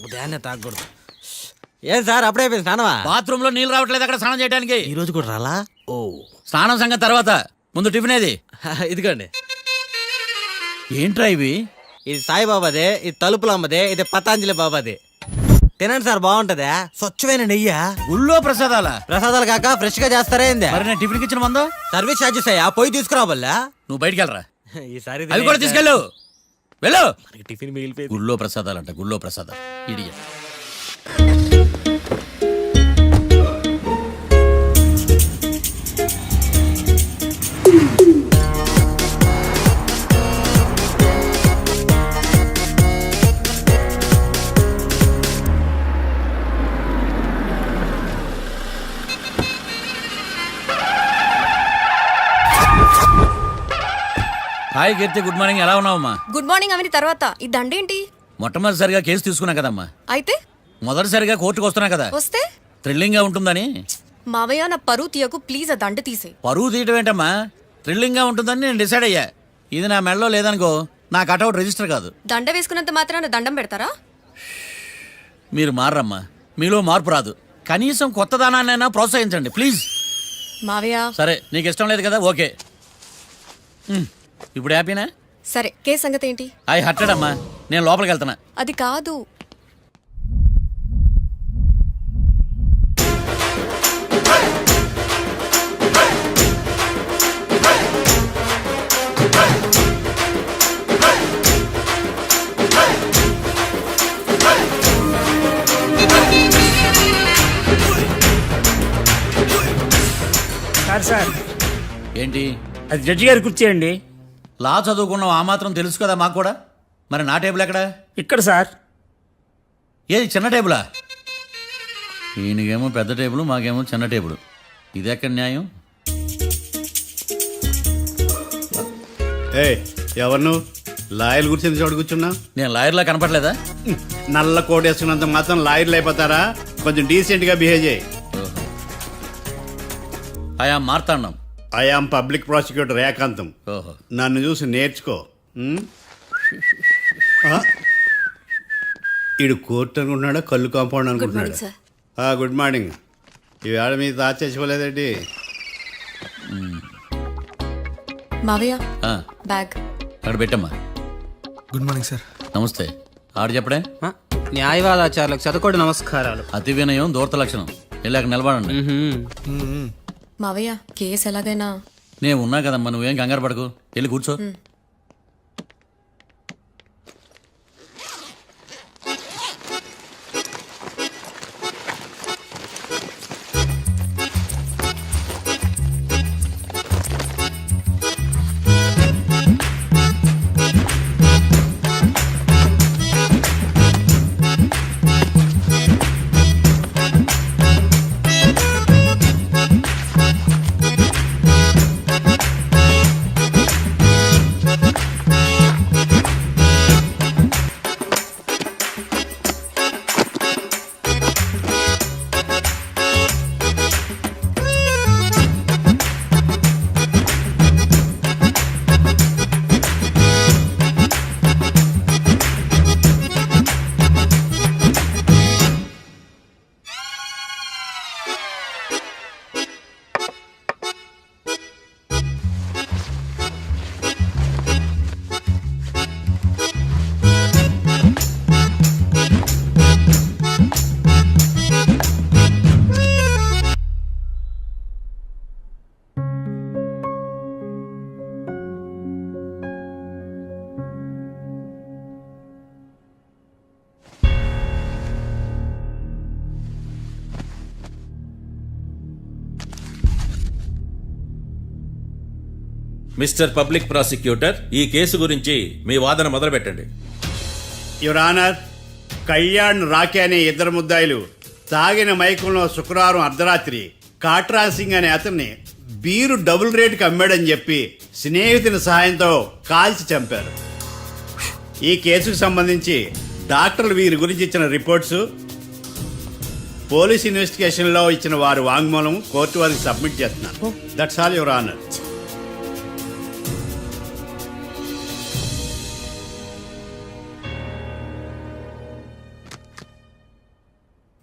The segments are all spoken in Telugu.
ఉదయాన్నే తాగకూడదు. ఏం సార్ అప్పుడే అయిపోయింది స్నానమా? బాత్రూమ్ లో నీళ్ళు రావట్లేదు అక్కడ స్నానం చేయడానికి. ఈ రోజు కూడా రాలా? ఓ స్నానం సంగతి తర్వాత, ముందు టిఫిన్ ఏది? ఇదిగోండి. ఏంట్రా ఇవి? ఇది సాయిబాబాదే, ఇది తలుపులమ్మదే, ఇది పతాంజలి బాబాదే. తినండి సార్, బాగుంటదా? స్వచ్ఛమైన నెయ్యా. గుళ్ళో ప్రసాదాల? ప్రసాదాలు కాక ఫ్రెష్ గా చేస్తారా ఏంది? మరి నేను టిఫిన్ ఇచ్చిన మందో సర్వీస్ ఛార్జెస్ అయ్యా, పోయి తీసుకురావల్లా. నువ్వు బయటికి వెళ్ళరా. ఈసారి అవి కూడా తీసుకెళ్ళు, వెళ్ళు. టిఫిన్ మిగిలిపోయింది. గుళ్ళో ప్రసాదాలంట, గుళ్ళో ప్రసాదాలు. ఇడియ హాయ్ కీర్తి, గుడ్ మార్నింగ్. ఎలా ఉన్నావమ్మా? గుడ్ మార్నింగ్ అవని తర్వాత ఈ దండేంటి? మొట్టమొదటిసారిగా కేసు తీసుకున్నా కదమ్మా. అయితే మొదటిసారిగా కోర్టుకు వస్తున్నా కదా, వస్తే థ్రిల్లింగ్ గా ఉంటుందని. మావయ్య నా పరువు తీయకు ప్లీజ్, ఆ దండ తీసే. పరువు తీయటం ఏంటమ్మా, థ్రిల్లింగ్ గా ఉంటుందని నేను డిసైడ్ అయ్యా. ఇది నా మెడలో లేదనుకో, నా కటౌట్ రిజిస్టర్ కాదు. దండ వేసుకున్నంత మాత్రాన దండం పెడతారా? మీరు మారమ్మా, మీలో మార్పు రాదు. కనీసం కొత్త దానాన్నైనా ప్రోత్సహించండి ప్లీజ్. మావయ్య సరే, నీకు ఇష్టం లేదు కదా, ఓకే. ఇప్పుడు హ్యాపీనా? సరే, కేసు సంగతి ఏంటి? ఐ హర్టెడ్ అమ్మా, నేను లోపలికి వెళ్తున్నా. అది కాదు. సార్ ఏంటి? అది జడ్జి గారి కుర్చీ అండి. లా చదువుకున్నావు, ఆ మాత్రం తెలుసు కదా మాకు కూడా. మరి నా టేబుల్ ఎక్కడ? ఇక్కడ సార్. ఏది చిన్న టేబులా? ఈయనకేమో పెద్ద టేబుల్, మాకేమో చిన్న టేబుల్. ఇది ఎక్కడ న్యాయం? ఎవరు నువ్వు? లాయర్లు కూర్చుని చోటు కూర్చున్నా? నేను లాయర్లా కనపడలేదా? నల్ల కోట్ వేసుకున్నంత మాత్రం లాయర్లు అయిపోతారా? కొంచెం డీసెంట్ గా బిహేవ్ చేయి. ఆయా మార్తాండం. ఐఆమ్ పబ్లిక్ ప్రాసిక్యూటర్ ఏకాంతం. ఓహో, నన్ను చూసి నేర్చుకో. ఈడు కోర్టు అనుకుంటున్నాడా, కళ్ళు కాంపౌండ్ గుడ్ మార్నింగ్ అనుకుంటున్నాడా? సార్. Good morning. ఈవేళ మీ తాత చచ్చిపోలేదండి. మావయ్య ఆ, బ్యాగ్. అక్కడ పెట్టమ్మా. Good morning sir. నమస్తే. ఆడు చెప్పడే. న్యాయవాదాచారులకు చదువుకోండి నమస్కారాలు. అతి వినయం దూరత లక్షణం. వెళ్ళాక నిలబడండి. మావయ్య కేసు ఎలాగైనా. నేను ఉన్నా కదమ్మా, నువ్వేం కంగారు పడకు, వెళ్ళి కూర్చో. మిస్టర్ పబ్లిక్ ప్రాసిక్యూటర్, ఈ కేసు గురించి మీ వాదన మొదలు పెట్టండి. యువర్ ఆనర్, కళ్యాణ్ రాకే అనే ఇద్దరు ముద్దాయిలు తాగిన మైకంలో శుక్రవారం అర్ధరాత్రి కాట్రా సింగ్ అనే అతన్ని బీరు డబుల్ రేటుకి అమ్మాడని చెప్పి స్నేహితుని సహాయంతో కాల్చి చంపారు. ఈ కేసుకు సంబంధించి డాక్టర్లు వీరి గురించి ఇచ్చిన రిపోర్ట్స్, పోలీస్ ఇన్వెస్టిగేషన్లో ఇచ్చిన వారి వాంగ్మూలం కోర్టు వారికి సబ్మిట్ చేస్తున్నారు. That's all your honour.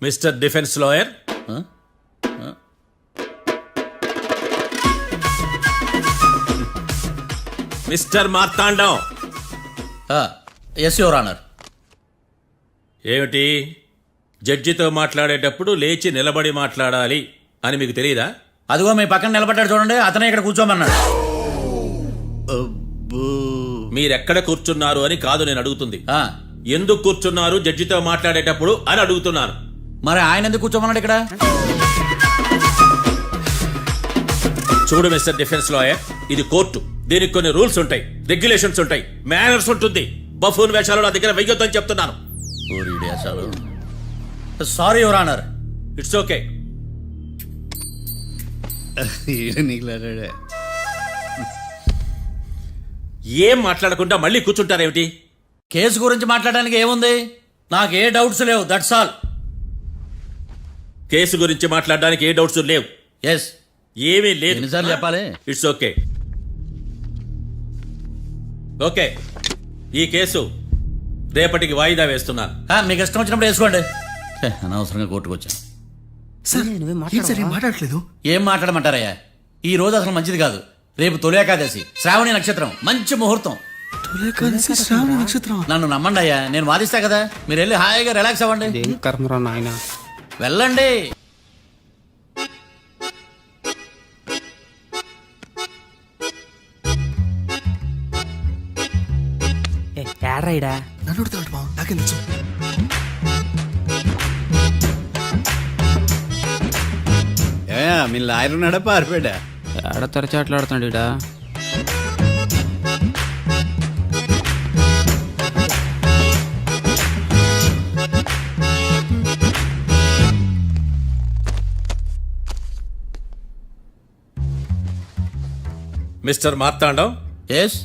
Mister defence lawyer, mister Marthandam. Yes your honour. ఏమిటి, జడ్జితో మాట్లాడేటప్పుడు లేచి నిలబడి మాట్లాడాలి అని మీకు తెలియదా? అదిగో మీ పక్కన నిలబడ్డాడు చూడండి, అతనే ఇక్కడ కూర్చోమన్నాడు. మీరెక్కడ కూర్చున్నారు అని కాదు నేను అడుగుతుంది. ఎందుకు కూర్చున్నారు జడ్జితో మాట్లాడేటప్పుడు అని అడుగుతున్నాను. మరి ఆయన ఎందుకు కూర్చోమన్నాడు ఇక్కడ? చూడు మిస్టర్ డిఫెన్స్ లాయర్, ఇది కోర్టు. దీనికి కొన్ని రూల్స్ ఉంటాయి, రెగ్యులేషన్స్ ఉంటాయి, మేనర్స్ ఉంటుంది. బఫూన్ వేషాలు నా దగ్గర వెయ్యొద్దని చెప్తున్నాను. Sorry your honour. It's okay. ఏం మాట్లాడకుండా మళ్ళీ కూర్చుంటారేమిటి? కేసు గురించి మాట్లాడడానికి ఏముంది? నాకు ఏ డౌట్స్ లేవు, దట్స్ ఆల్. కేసు గురించి మాట్లాడడానికి ఏ డౌట్స్ లేవు? ఎస్. ఏమీ లేదు. ఎన్నిసార్లు చెప్పాలి? It's okay. ఓకే, ఈ కేసు రేపటికి వాయిదా వేస్తున్నాను. మీకు ఇష్టం వచ్చినప్పుడు వేసుకోండి. అనవసరంగా కోర్టుకు వచ్చాను. సార్ ఏంటి సార్ ఏం మాట్లాడట్లేదు? ఏం మాట్లాడమంటారయ్యా? ఈ రోజు అసలు మంచిది కాదు. రేపు తొలి ఏకాదశి, శ్రావణి నక్షత్రం, మంచి ముహూర్తం. తొలేకాదశి శ్రావణ నక్షత్రం. నన్ను నమ్మండి అయ్యా, నేను వాదిస్తా కదా. మీరు వెళ్ళి హాయిగా రిలాక్స్ అవ్వండి. ఏం కర్మరా నాయన. వెళ్ళండి. ఏడ్రాయిడా నన్ను అడుగుతాడు బావ, నాకేం తెలుసు? మీ లాయర్ ఉన్నాడా పారిపోయాడా? ఏడ తెరచాట్లాడుతున్నాడు ఇడా. Mister Marthandam, yes.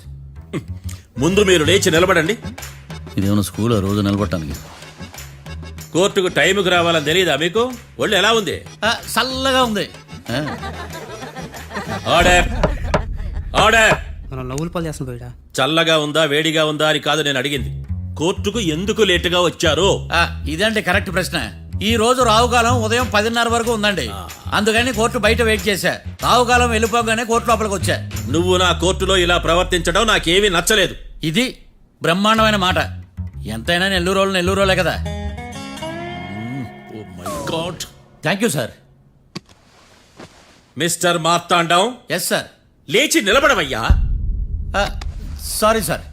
ముందు మీరు లేచి నిలబడండి. ఇదేమన్నా స్కూల్ రోజు నిలబడటానికి? కోర్టుకు టైంకి రావాలని తెలియదా మీకు? ఒళ్ళు ఎలా ఉంది? చల్లగా ఉంది. Order, order. మనం లవ్వులు పాలు చేస్తున్న పోయిడా. చల్లగా ఉందా వేడిగా ఉందా అని కాదు నేను అడిగింది. కోర్టుకు ఎందుకు లేటుగా వచ్చారు? ఇదండి కరెక్ట్ ప్రశ్న. ఈ రోజు రావుకాలం ఉదయం 10:30 వరకు ఉందండి. అందుకని కోర్టు బయట వెయిట్ చేశా. రావుకాలం వెళ్ళిపోగానే కోర్టు లోపలికి వచ్చా. నువ్వు నా కోర్టులో ఇలా ప్రవర్తించడం నాకేమీ నచ్చలేదు. ఇది బ్రహ్మాండమైన మాట. ఎంతైనా నెల్లూరులే కదా. Oh my god. Thank you sir. Mister Marthandam, yes sir. లేచి నిలబడవయ్యా. Sorry sir.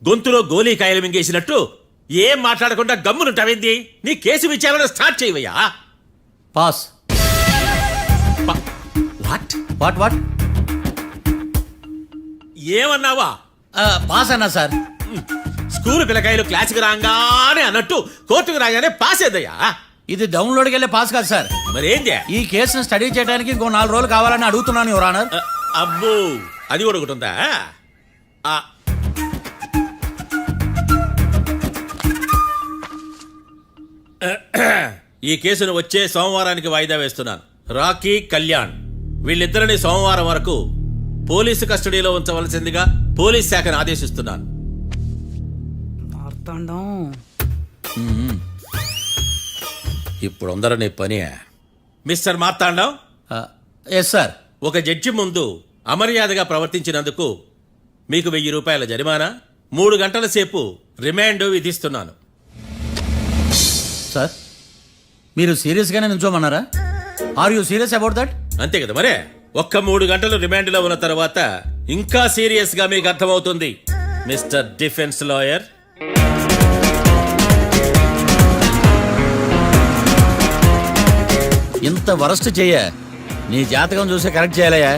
గొంతులో గోలీకాయలు మింగేసినట్టు ఏం మాట్లాడకుండా గమ్మునుంటావేంది? నీ కేసు విచారణ స్టార్ట్ చేయవయ్యా. పాస్. వాట్ వాట్ వాట్ ఏమన్నావా? పాస్ అన్నా సార్. స్కూల్ పిల్లకాయలు క్లాసుకు రాగానే అన్నట్టు కోర్టుకు రాగానే పాస్ ఏదయ్యా? ఇది డౌన్లోడ్కి వెళ్ళే పాస్ కాదు సార్. మరేంది? ఈ కేసును స్టడీ చేయడానికి ఇంకో 4 రోజులు కావాలని అడుగుతున్నాను యువర్ ఆనర్. అబ్బో, అది కూడా ఒకటి ఉందా? ఈ కేసును వచ్చే సోమవారానికి వాయిదా వేస్తున్నాను. రాకీ, కళ్యాణ్ వీళ్ళిద్దరిని సోమవారం వరకు పోలీసు కస్టడీలో ఉంచవలసిందిగా పోలీస్ శాఖను ఆదేశిస్తున్నాను. ఇప్పుడు అందరూ పని. Mister Marthandam, yes sir. ఒక జడ్జి ముందు అమర్యాదగా ప్రవర్తించినందుకు మీకు 1000 రూపాయల జరిమానా, 3 గంటల సేపు రిమాండ్ విధిస్తున్నాను. సార్, మీరు సీరియస్గానే నుంచోమన్నారా? Are you serious about that? అంతే కదా మరే. ఒక్క 3 గంటలు రిమాండ్లో ఉన్న తర్వాత ఇంకా సీరియస్ గా మీకు అర్థమవుతుంది. మిస్టర్ డిఫెన్స్ లాయర్, ఇంత వరస్ట్ చెయ్య నీ జాతకం చూసి కరెక్ట్ చేయాలయ్యా.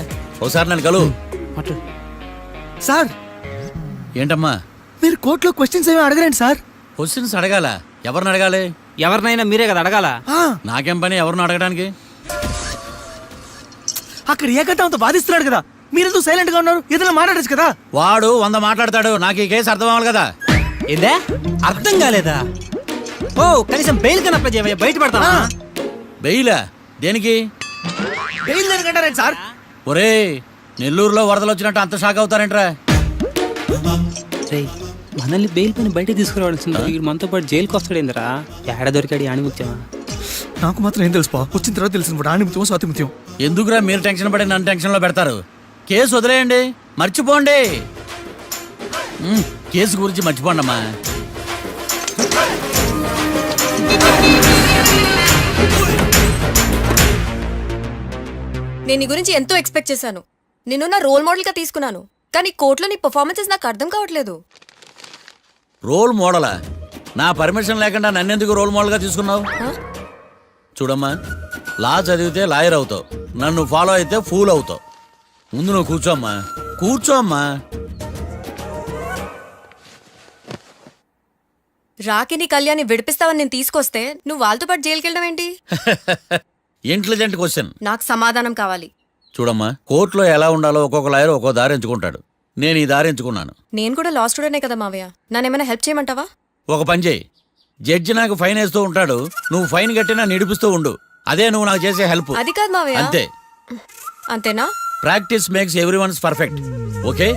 ఒకసారి నన్ను కలు. సార్ ఏంటమ్మా? మీరు కోర్టులో క్వశ్చన్స్ ఏమీ అడగరండి సార్. క్వశ్చన్స్ అడగాల? ఎవరిని అడగాలి? ఎవరినైనా మీరే కదా అడగాల. నాకేం పని ఎవరిని అడగడానికి? అక్కడ ఏకతాంతో బాధిస్తున్నాడు కదా, మీరెందుకు సైలెంట్ గా ఉన్నారు? ఏదైనా మాట్లాడచ్చు కదా. వాడు 100 మాట్లాడతాడు. నాకు ఈ కేసు అర్థం అవ్వాలి కదా. ఏందే అర్థం కాలేదా? ఓ కనీసం బెయిల్ కన్నా అప్లై చేయవయ్యా, బయట పడతావా? బెయిలా? దేనికి? బెయిల్ దేనికంటారండి సార్? ఒరే, నెల్లూరులో వరదలు వచ్చినట్టు అంత షాక్ అవుతారేంట్రా? రేయ్ మనల్ని బెయిల్ పని బయట తీసుకురావాల్సింది వీడు మనతో పాటు జైలుకి వస్తాడేందిరా? ఏడ దొరికాడు ఆణిముత్యమా? నాకు మాత్రం ఏం తెలుసు వచ్చిన తర్వాత తెలిసింది ఆణిముత్యం స్వాతిముత్యం. ఎందుకురా మీరు టెన్షన్ పడి నన్ను టెన్షన్లో పెడతారు? కేసు వదిలేయండి, మర్చిపోండి. కేసు గురించి మర్చిపోండి అమ్మా. నేను నీ గురించి ఎంతో ఎక్స్పెక్ట్ చేశాను. నిన్ను నా రోల్ మోడల్గా తీసుకున్నాను. కానీ కోర్టులో నీ పర్ఫార్మెన్సెస్ నాకు అర్థం కావట్లేదు. రోల్ మోడలా? నా పర్మిషన్ లేకుండా నన్నెందుకు రోల్ మోడల్గా తీసుకున్నావు? ఆ? చూడమ్మా, లా చదివితే లాయర్ అవుతావు, నన్ను ఫాలో అయితే ఫూల్ అవుతావు. ముందు నువ్వు కూర్చోమ్మా, కూర్చోమ్మా. రాకిని కళ్యాణ్ని విడిపిస్తావని నేను తీసుకొస్తే నువ్వు వాళ్ళతో పాటు జైలుకి వెళ్ళడం ఏంటి? Intelligent question. నాకు సమాధానం కావాలి. చూడమ్మా, కోర్టులో ఎలా ఉండాలో ఒక్కొక్క లాయర్ ఒక్కో దారి ఎంచుకుంటాడు. నేను ఈ దారి ఎంచుకున్నాను. నేను కూడా లా స్టూడెంటే కదా మావయ్య. నన్నేమైనా హెల్ప్ చేయమంటావా? ఒక పని చేయి, జడ్జి నాకు ఫైన్ వేస్తూ ఉంటాడు, నువ్వు ఫైన్ కట్టినా నిడిపిస్తూ ఉండు. అదే నువ్వు నాకు చేసే హెల్ప్. అది కాదు మావయ్య. అంతే. అంతేనా? Practice makes every ones perfect. Okay.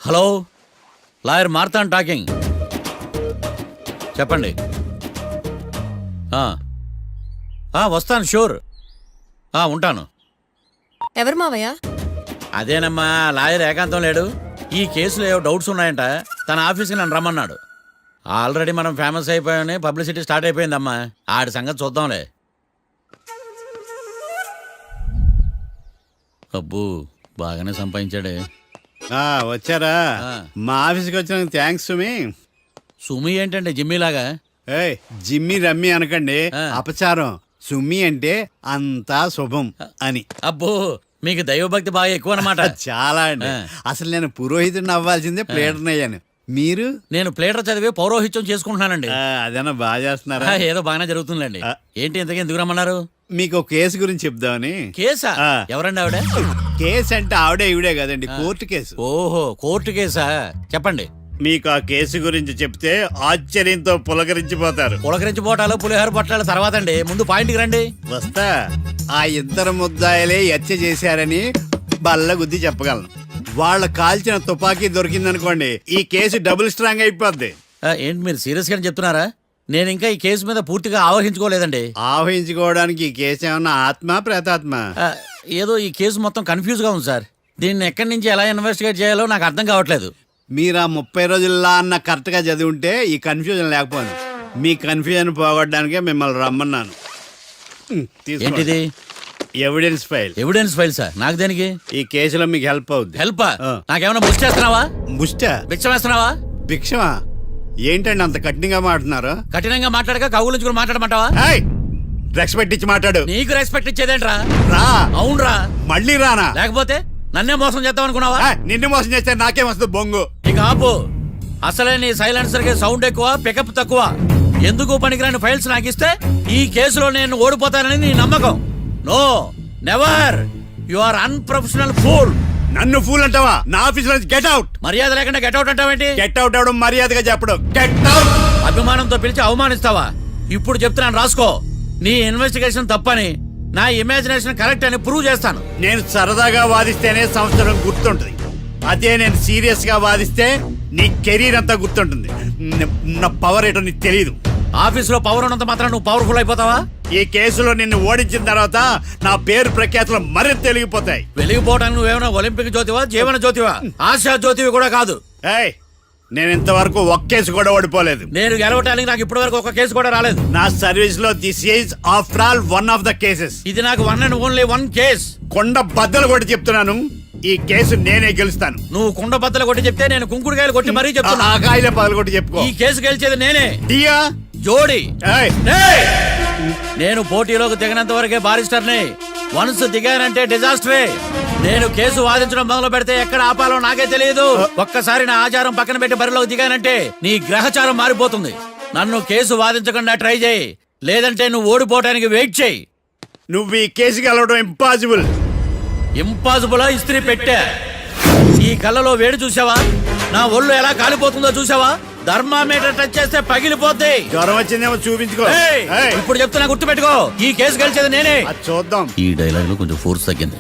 Hello, lawyer Marthan talking. చెప్పండి. వస్తాను, షూర్. ఉంటాను. ఎవరు మావయ్య? అదేనమ్మా, లాయర్ ఏకాంతం లేడు. ఈ కేసులో ఏవో డౌట్స్ ఉన్నాయంట, తన ఆఫీస్కి నన్ను రమ్మన్నాడు. ఆల్రెడీ మనం ఫేమస్ అయిపోయామని పబ్లిసిటీ స్టార్ట్ అయిపోయిందమ్మా. ఆడి సంగతి చూద్దాంలే. అబ్బు, బాగానే సంపాదించాడే. వచ్చారా? ఆ. మా ఆఫీస్కి వచ్చినందుకు థ్యాంక్స్ సుమి. సుమి ఏంటంటే జిమ్మీలాగా? ఏయ్, జిమ్మి రమ్మి అనకండి, ఆ. అపచారం. సుమి అంటే అంతా శుభం అని. అబ్బో, మీకు దైవభక్తి బాగా ఎక్కువ అన్నమాట. చాలా అండి. ఆ. అసలు నేను పురోహితుడిని అవ్వాల్సిందే, ప్లేటర్ని అయ్యాను. మీరు? నేను ప్లేటర్ చదివి పౌరోహిత్యం చేసుకుంటున్నానండి. అదేనా బాగా చేస్తున్నారా? ఏదో బాగానే జరుగుతుందండి. ఆ. ఏంటి ఇంతకీ ఎందుకు రమ్మన్నారు? మీకు ఒక కేసు గురించి చెప్దామని. కేసా? ఆ. ఎవరండి ఆవిడ? కేసు అంటే ఆవిడే ఈవిడే కదండి, కోర్టు కేసు. ఓహో, కోర్టు కేసా? చెప్పండి. మీకు ఆ కేసు గురించి చెప్తే ఆశ్చర్యంతో పులకరించిపోతారు. పులకరించి పోటాలు పులిహోర పొట్టాలు తర్వాత అండి, ముందు పాయింట్కి రండి. వస్తా. ఆ ఇద్దరు ముద్దాయలే హత్య చేశారని బల్ల గుద్ది చెప్పగలను. వాళ్ళ కాల్చిన తుపాకీ దొరికిందనుకోండి, ఈ కేసు డబుల్ స్ట్రాంగ్ అయిపోద్ది. ఏంటి మీరు సీరియస్ గా చెప్తున్నారా? నేను ఇంకా ఈ కేసు మీద పూర్తిగా ఆవహించుకోలేదండి. ఆవహించుకోవడానికి ఈ కేసు ఏమన్నా ఆత్మ ప్రేతాత్మ? ఆ, ఏదో ఈ కేసు మొత్తం కన్ఫ్యూజ్ గా ఉంది సార్. దీన్ని ఎక్కడి నుంచి ఎలా ఇన్వెస్టిగేట్ చేయాలో నాకు అర్థం కావట్లేదు. మీరు ఆ 30 రోజుల్లో అన్న కరెక్ట్ గా చదివి ఉంటే ఈ కన్ఫ్యూజన్ లేకపోను. మీ కన్ఫ్యూజన్ పోగొట్టడానికే మిమ్మల్ని రమ్మన్నాను. తీసుకోండి. ఏంటిది? Evidence file. Evidence file sir? నాకు దేనికి? ఈ కేసులో మీకు హెల్ప్ అవుద్ది. హెల్ప్? ఆ. నాకేమైనా ముష్టి చేస్తున్నావా? ముష్ట? భిక్షం వేస్తున్నావా? భిక్షమా? ఏంటండి అంత కఠినంగా మాట్లాడుతున్నారు? కఠినంగా మాట్లాడక కవుల కూడా మాట్లాడమంటావా? రెస్పెక్ట్ ఇచ్చి మాట్లాడు. నీకు రెస్పెక్ట్ ఇచ్చేదేంట్రా? రా. అవునరా? మళ్ళీ రానా? లేకపోతే నన్నే మోసం చేద్దాం అనుకున్నావా? నిన్ను మోసం చేస్తే నాకేం వస్తుంది బొంగు? ఇక ఆపు. అసలే నీ సైలెన్సర్ కి సౌండ్ ఎక్కువ, పికప్ తక్కువ. ఎందుకు పనికిరాని ఫైల్స్ నాకు ఇస్తే ఈ కేసులో నేను ఓడిపోతానని నీ నమ్మకం. No, never. You are unprofessional fool. నన్ను ఫూల్ అంటావా? నా ఆఫీస్ నుంచి గెట్ అవుట్. మర్యాద లేకుండా గెట్అవుట్ అంటావేంటి? గెట్ అవుట్ అవడం మర్యాదగా చెప్పడం. Get out. అభిమానంతో పిలిచి అవమానిస్తావా? ఇప్పుడు చెప్తున్నాను, రాసుకో. నీ ఇన్వెస్టిగేషన్ తప్పని, నా ఇమాజినేషన్ కరెక్ట్ అని ప్రూవ్ చేస్తాను. నేను సరదాగా వాదిస్తేనే సంవత్సరం గుర్తుంటుంది. అదే నేను సీరియస్ గా వాదిస్తే నీ కెరీర్ అంతా గుర్తుంటుంది. నా పవర్ ఏంటో నీకు తెలియదు. ఆఫీసులో పవర్ ఉన్నంత మాత్రం నువ్వు పవర్ఫుల్ అయిపోతావా? ఈ కేసులో నిన్ను ఓడించిన తర్వాత నా పేరు ప్రఖ్యాతులు మరింత తెలిగిపోతాయి. వెలిగిపోవడానికి నువ్వేమైనా ఒలింపిక్ జ్యోతివా, జీవన జ్యోతివా? ఆశా జ్యోతివి కూడా కాదు. ఏయ్, నేను ఇంతవరకు ఒక్క కేసు కూడా ఓడిపోలేదు. నేను గెలవటానికి నాకు ఇప్పటి వరకు ఒక కేసు కూడా రాలేదు. నా సర్వీస్ లో this is after all one of the cases. ఇది నాకు one and only one case. కొండ బద్దలు కూడా చెప్తున్నాను, ఈ కేసు నేనే గెలుస్తాను. నువ్వు కుండ బద్దలు కొట్టి చెప్తే నేను కుంకుడుకాయలు కొట్టి మరీ చెప్తున్నా. ఆ కాయలే పగలు కొట్టి చెప్పుకో. ఈ కేసు గెలిచేది నేనే. దియా జోడి. ఏయ్, ఏయ్! నేను పోటీలోకి దిగినంత వరకే బారిస్టర్ని. వన్స్ దిగానంటే డిజాస్టరే. నేను కేసు వాదించడం మొదలు పెడితే ఎక్కడ ఆపాలో నాకే తెలియదు. ఒక్కసారి నా ఆచారం పక్కన పెట్టి బరిలోకి దిగానంటే నీ గ్రహచారం మారిపోతుంది. నన్ను కేసు వాదించకుండా ట్రై చేయి, లేదంటే నువ్వు ఓడిపోవడానికి వెయిట్ చేయి. నువ్వు ఈ కేసు గెలవడం ఇంపాసిబుల్. ఇంపాసిబుల్ ఇస్త్రీ పెట్టా. ఈ కళ్ళలో వేడి చూసావా? నా ఒళ్ళు ఎలా కాలిపోతుందో చూసావా? థర్మామీటర్ టచ్ చేస్తే పగిలిపోద్ది. జ్వరం వచ్చిందేమో చూపించుకో. ఏయ్, ఏయ్, ఇప్పుడు చెప్తున్నా గుర్తుపెట్టుకో, ఈ కేసు గెలిచేది నేనే. అది చూద్దాం. ఈ డైలాగ్ లో కొంచెం ఫోర్స్ తగ్గింది.